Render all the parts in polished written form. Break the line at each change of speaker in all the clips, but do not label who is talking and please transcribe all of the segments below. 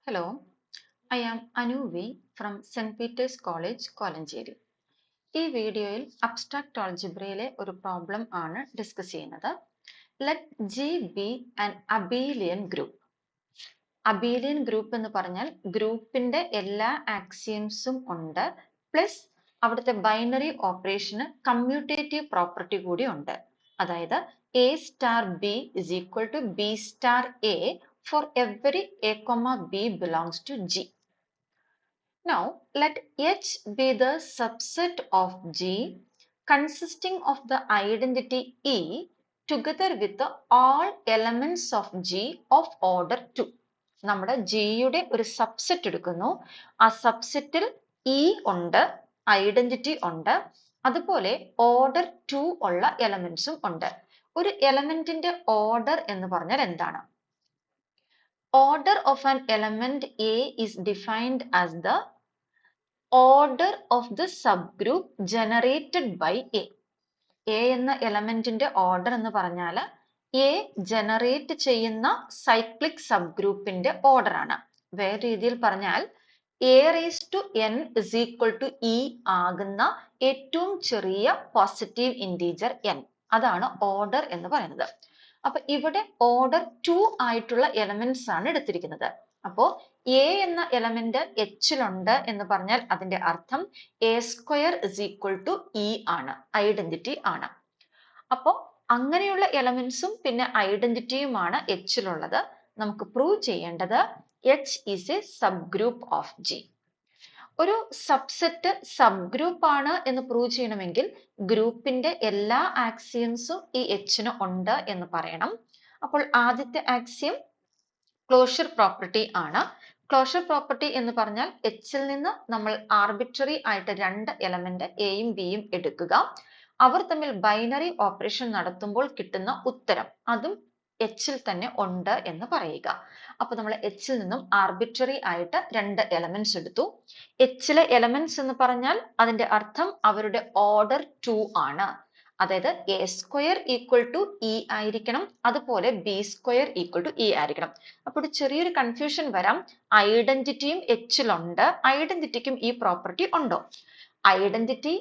Hello, I am Anuvi from St. Peter's College, Kolancheri. ഈ വീഡിയോയിൽ abstract ആൾജിബ്രയിലെ ഒരു problem ആണ് ഡിസ്കസ് ചെയ്യുന്നത്. Let G B an Abelian group. Abelian group എന്ന് പറഞ്ഞാൽ ഗ്രൂപ്പിന്റെ എല്ലാ ആക്സിയംസും ഉണ്ട്, പ്ലസ് അവിടുത്തെ ബൈനറി ഓപ്പറേഷന് കമ്മ്യൂട്ടേറ്റീവ് പ്രോപ്പർട്ടി കൂടി ഉണ്ട്. അതായത് A star B is equal to B star A for every a comma b belongs to G. Now, let H be the subset of G consisting of the identity E together with the all elements of G of order 2. നമ്മുടെ ജിയുടെ ഒരു subset എടുക്കുന്നു. ആ സബ്സെറ്റിൽ E ഉണ്ട്, identity ഉണ്ട്, അതുപോലെ order 2 ഉള്ള എലമെന്റ്സും ഉണ്ട്. ഒരു എലമെന്റിന്റെ ഓർഡർ എന്ന് പറഞ്ഞാൽ എന്താണ്? Order of an element A is defined as the order of the subgroup generated by A. A എന്ന എലമെന്റിന്റെ ഓർഡർ എന്ന് പറഞ്ഞാൽ A ജനറേറ്റ് ചെയ്യുന്ന സൈക്ലിക് സബ് ഗ്രൂപ്പിന്റെ ഓർഡർ ആണ്. വേറെ രീതിയിൽ പറഞ്ഞാൽ A raised to n is equal to E ആകുന്ന ഏറ്റവും ചെറിയ പോസിറ്റീവ് ഇൻറ്റീജർ n. അതാണ് ഓർഡർ എന്ന് പറയുന്നത്. അപ്പൊ ഇവിടെ ഓർഡർ 2 ആയിട്ടുള്ള എലമെന്റ്സ് ആണ് എടുത്തിരിക്കുന്നത്. അപ്പോ എ എന്ന എലമെന്റ് എച്ചിലുണ്ട് എന്ന് പറഞ്ഞാൽ അതിന്റെ അർത്ഥം A square is equal to E ആണ്, ഐഡന്റിറ്റി ആണ്. അപ്പോ അങ്ങനെയുള്ള എലമെന്റ്സും പിന്നെ ഐഡന്റിറ്റിയുമാണ് എച്ചിലുള്ളത്. നമുക്ക് പ്രൂവ് ചെയ്യേണ്ടത് H is A sub group of G. ഒരു സബ്സെറ്റ് സബ് ഗ്രൂപ്പ് ആണ് എന്ന് പ്രൂവ് ചെയ്യണമെങ്കിൽ ഗ്രൂപ്പിന്റെ എല്ലാ ആക്സിയംസും ഈ എച്ചിന് ഉണ്ട് എന്ന് പറയണം. അപ്പോൾ ആദ്യത്തെ ആക്സിയം ക്ലോഷർ പ്രോപ്പർട്ടി ആണ്. ക്ലോഷർ പ്രോപ്പർട്ടി എന്ന് പറഞ്ഞാൽ എച്ചിൽ നിന്ന് നമ്മൾ ആർബിട്രറി ആയിട്ട് രണ്ട് എലമെന്റ് എയും ബിയും എടുക്കുക, അവർ തമ്മിൽ ബൈനറി ഓപ്പറേഷൻ നടത്തുമ്പോൾ കിട്ടുന്ന ഉത്തരം അതും എച്ചിൽ തന്നെ ഉണ്ട് എന്ന് പറയുക. അപ്പൊ നമ്മൾ എച്ചിൽ നിന്നും ആർബിട്രറി ആയിട്ട് രണ്ട് എലമെന്റ്സ് എടുത്തു. എച്ചിലെ എലമെന്റ്സ് എന്ന് പറഞ്ഞാൽ അതിന്റെ അർത്ഥം അവരുടെ ഓർഡർ 2 ആണ്. അതായത് A square equal to E ആയിരിക്കണം, അതുപോലെ B square equal to E ആയിരിക്കണം. അപ്പോൾ ചെറിയൊരു കൺഫ്യൂഷൻ വരാം. ഐഡന്റിറ്റിയും എച്ചിലുണ്ട്, ഐഡന്റിറ്റിക്കും ഈ പ്രോപ്പർട്ടി ഉണ്ടോ? ഐഡന്റിറ്റി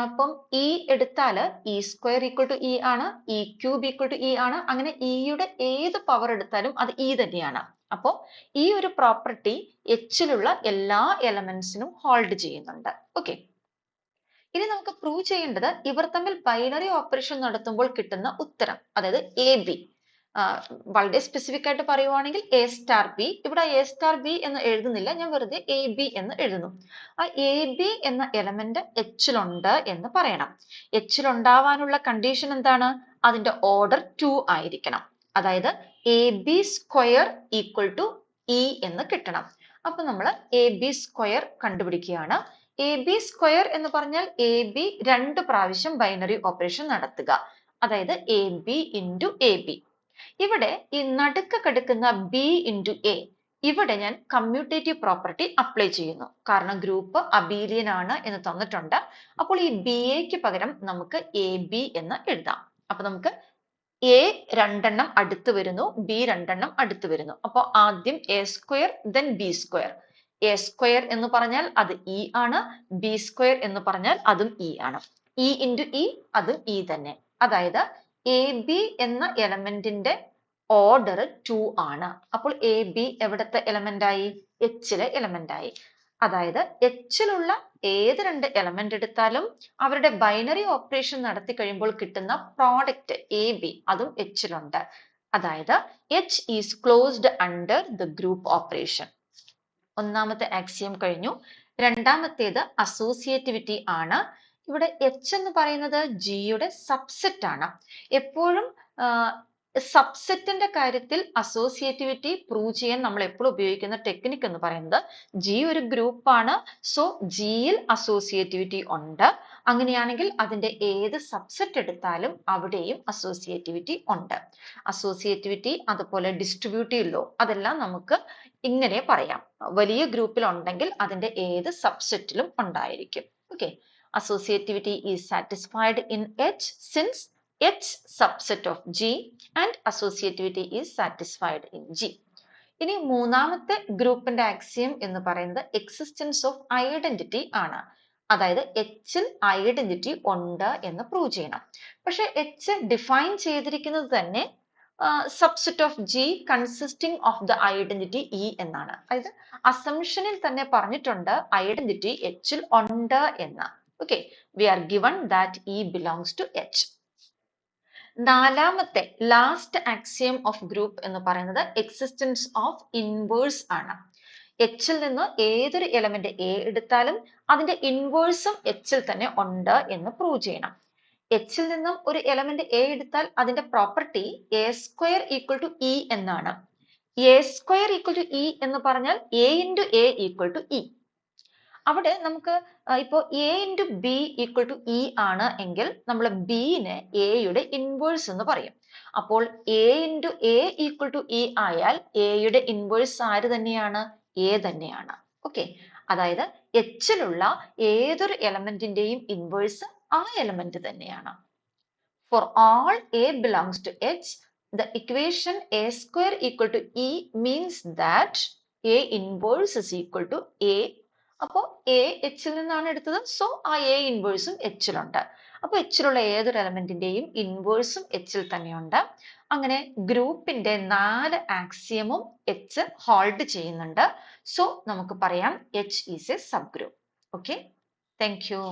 ഇപ്പം ഇ എടുത്താല് E square equal to E ആണ്, E cube equal to E ആണ്. അങ്ങനെ ഇയുടെ ഏത് പവർ എടുത്താലും അത് ഇ തന്നെയാണ്. അപ്പോ ഈ ഒരു പ്രോപ്പർട്ടി എച്ചിലുള്ള എല്ലാ എലമെന്റ്സിനും ഹോൾഡ് ചെയ്യുന്നുണ്ട്. ഓക്കെ, ഇനി നമുക്ക് പ്രൂവ് ചെയ്യേണ്ടത് ഇവർ തമ്മിൽ ബൈനറി ഓപ്പറേഷൻ നടത്തുമ്പോൾ കിട്ടുന്ന ഉത്തരം, അതായത് എ ബി. വളരെ സ്പെസിഫിക് ആയിട്ട് പറയുവാണെങ്കിൽ എ സ്റ്റാർ ബി. ഇവിടെ എ സ്റ്റാർ ബി എന്ന് എഴുതുന്നില്ല, ഞാൻ വെറുതെ എ ബി എന്ന് എഴുതുന്നു. ആ എ ബി എന്ന എലമെന്റ് എച്ചിലുണ്ട് എന്ന് പറയണം. എച്ചിലുണ്ടാവാനുള്ള കണ്ടീഷൻ എന്താണ്? അതിന്റെ ഓർഡർ 2 ആയിരിക്കണം. അതായത് A B square equal to E എന്ന് കിട്ടണം. അപ്പൊ നമ്മൾ എ ബി സ്ക്വയർ കണ്ടുപിടിക്കുകയാണ്. എ ബി സ്ക്വയർ എന്ന് പറഞ്ഞാൽ എ ബി 2 പ്രാവശ്യം ബൈനറി ഓപ്പറേഷൻ നടത്തുക, അതായത് A B into A B. ഇവിടെ ഈ നടുക്ക് കിടക്കുന്ന ബി ഇൻറ്റു എ, ഇവിടെ ഞാൻ കമ്മ്യൂട്ടേറ്റീവ് പ്രോപ്പർട്ടി അപ്ലൈ ചെയ്യുന്നു. കാരണം ഗ്രൂപ്പ് അബീലിയൻ ആണ് എന്ന് തന്നിട്ടുണ്ട്. അപ്പോൾ ഈ ബി എക്ക് പകരം നമുക്ക് എ ബി എന്ന് എഴുതാം. അപ്പൊ നമുക്ക് എ 2 എണ്ണം അടുത്ത് വരുന്നു, ബി 2 എണ്ണം അടുത്ത് വരുന്നു. അപ്പോൾ ആദ്യം A square then B square. A square എന്ന് പറഞ്ഞാൽ അത് ഇ ആണ്, ബി സ്ക്വയർ എന്ന് പറഞ്ഞാൽ അതും ഇ ആണ്. ഇ ഇൻറ്റു ഇ അതും ഇ തന്നെ. അതായത് എ ബി എന്ന എലമെന്റിന്റെ ഓർഡർ 2 ആണ്. അപ്പോൾ എ ബി എവിടത്തെ എലമെന്റ് ആയി? എച്ചിലെ എലമെന്റ് ആയി. അതായത് എച്ചിലുള്ള ഏത് രണ്ട് എലമെന്റ് എടുത്താലും അവരുടെ ബൈനറി ഓപ്പറേഷൻ നടത്തി കഴിയുമ്പോൾ കിട്ടുന്ന പ്രോഡക്റ്റ് എ ബി അതും എച്ചിലുണ്ട്. അതായത് H is closed under the group operation. ഒന്നാമത്തെ ആക്സിയം കഴിഞ്ഞു. രണ്ടാമത്തേത് അസോസിയേറ്റിവിറ്റി ആണ്. ഇവിടെ എച്ച് എന്ന് പറയുന്നത് ജിയുടെ സബ്സെറ്റ് ആണ്. എപ്പോഴും സബ്സെറ്റിന്റെ കാര്യത്തിൽ അസോസിയേറ്റിവിറ്റി പ്രൂവ് ചെയ്യാൻ നമ്മൾ എപ്പോഴും ഉപയോഗിക്കുന്ന ടെക്നിക് എന്ന് പറയുന്നത്, ജി ഒരു ഗ്രൂപ്പ് ആണ്, സോ ജിയിൽ അസോസിയേറ്റിവിറ്റി ഉണ്ട്. അങ്ങനെയാണെങ്കിൽ അതിന്റെ ഏത് സബ്സെറ്റ് എടുത്താലും അവിടെയും അസോസിയേറ്റിവിറ്റി ഉണ്ട്. അസോസിയേറ്റിവിറ്റി അതുപോലെ ഡിസ്ട്രിബ്യൂട്ടീവ് ലോ അതെല്ലാം നമുക്ക് ഇങ്ങനെ പറയാം. വലിയ ഗ്രൂപ്പിൽ ഉണ്ടെങ്കിൽ അതിന്റെ ഏത് സബ്സെറ്റിലും ഉണ്ടായിരിക്കും. Okay, associativity is satisfied in H since H subset of G and associativity is satisfied in G. ഇനി മൂന്നാമത്തെ ഗ്രൂപ്പിന്റെ ആക്സിയം എന്ന് പറയുന്നത് എക്സിസ്റ്റൻസ് ഓഫ് ഐഡന്റിറ്റി ആണ്. അതായത് എച്ചിൽ ഐഡന്റിറ്റി ഉണ്ട് എന്ന് പ്രൂവ് ചെയ്യണം. പക്ഷെ എച്ച് ഡിഫൈൻ ചെയ്തിരിക്കുന്നത് തന്നെ subset of G consisting of the identity E എന്നാണ്. അതായത് അസംഷനിൽ തന്നെ പറഞ്ഞിട്ടുണ്ട് ഐഡന്റിറ്റി എച്ചിൽ ഉണ്ട് എന്ന്. Okay, we are given that E belongs to H. നാലാമത്തെ ലാസ്റ്റ് ആക്സിയം ഓഫ് ഗ്രൂപ്പ് എന്ന് പറയുന്നത് എക്സിസ്റ്റൻസ് ഓഫ് ഇൻവേഴ്സ് ആണ്. എച്ചിൽ നിന്ന് ഏതൊരു എലമെന്റ് എ എടുത്താലും അതിന്റെ ഇൻവേഴ്സും എച്ചിൽ തന്നെ ഉണ്ട് എന്ന് പ്രൂവ് ചെയ്യണം. എച്ചിൽ നിന്നും ഒരു എലമെന്റ് എ എടുത്താൽ അതിന്റെ property A square equal to E എന്നാണ്. A square equal to E എന്ന് പറഞ്ഞാൽ A into A equal to E. അവിടെ നമുക്ക് ഇപ്പോൾ A into B equal to E ആണ് എങ്കിൽ നമ്മൾ ബിനെ എയുടെ ഇൻവേഴ്സ് എന്ന് പറയും. അപ്പോൾ A into A equal to E ആയാൽ എയുടെ ഇൻവേഴ്സ് ആര് തന്നെയാണ്? എ തന്നെയാണ്. ഓക്കെ, അതായത് എച്ചിലുള്ള ഏതൊരു എലമെന്റിന്റെയും ഇൻവേഴ്സ് ആ എലമെന്റ് തന്നെയാണ്. For all a belongs to H, the equation a square equal to E means that a inverse is equal to A. അപ്പോൾ A എച്ചിൽ നിന്നാണ് എടുത്തത്, സോ ആ A ഇൻവേഴ്സും എച്ചിലുണ്ട്. അപ്പോൾ എച്ചിലുള്ള ഏതൊരു എലമെന്റിന്റെയും ഇൻവേഴ്സും എച്ചിൽ തന്നെയുണ്ട്. അങ്ങനെ ഗ്രൂപ്പിന്റെ 4 ആക്സിയമും എച്ച് ഹോൾഡ് ചെയ്യുന്നുണ്ട്. സോ നമുക്ക് പറയാം H is A sub group. Okay, thank you.